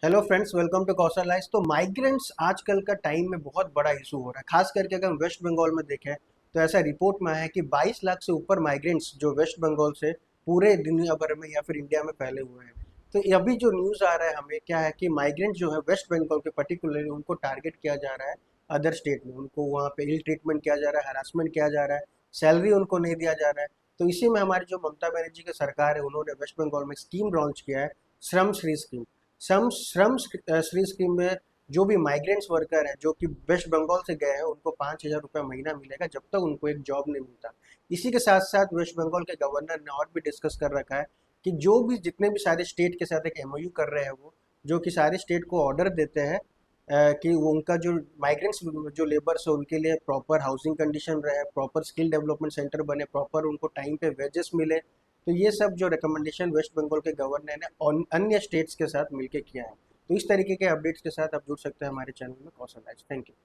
Hello friends, welcome to Kaushal life. तो migrants आजकल का टाइम में बहुत बड़ा इशू हो रहा है। खास करके अगर हम वेस्ट बंगाल में देखें तो ऐसा रिपोर्ट में आया है कि 22 लाख से ऊपर माइग्रेंट्स जो वेस्ट बंगाल से पूरे दुनिया भर में या फिर इंडिया में फैले हुए हैं। तो ये अभी जो न्यूज़ आ रहा है हमें क्या है कि माइग्रेंट जो है वेस्ट बंगाल के पर्टिकुलरली उनको टारगेट किया जा रहा है। अदर स्टेट में उनको वहाँ पे इल ट्रीटमेंट किया जा रहा है, हरासमेंट किया जा रहा है, सैलरी उनको नहीं दिया जा रहा है। तो इसी में हमारी जो ममता बनर्जी की सरकार है उन्होंने वेस्ट बंगाल में स्कीम लॉन्च किया है, श्रम श्री स्कीम। श्री स्कीम में जो भी माइग्रेंट्स वर्कर हैं जो कि वेस्ट बंगाल से गए हैं उनको 5,000 रुपये महीना मिलेगा जब तक उनको एक जॉब नहीं मिलता। इसी के साथ साथ वेस्ट बंगाल के गवर्नर ने और भी डिस्कस कर रखा है कि जो भी जितने भी सारे स्टेट के साथ एक एमओयू कर रहे हैं वो जो कि सारे स्टेट को ऑर्डर देते हैं कि वो उनका जो माइग्रेंट्स जो लेबर्स है उनके लिए प्रॉपर हाउसिंग कंडीशन रहे, प्रॉपर स्किल डेवलपमेंट सेंटर बने, प्रॉपर उनको टाइम पे वेजेस मिले। तो ये सब जो रिकमेंडेशन वेस्ट बंगाल के गवर्नर ने अन्य स्टेट्स के साथ मिलकर किया है। तो इस तरीके के अपडेट्स के साथ आप जुड़ सकते हैं हमारे चैनल में कौशल लाइफ। Thank you.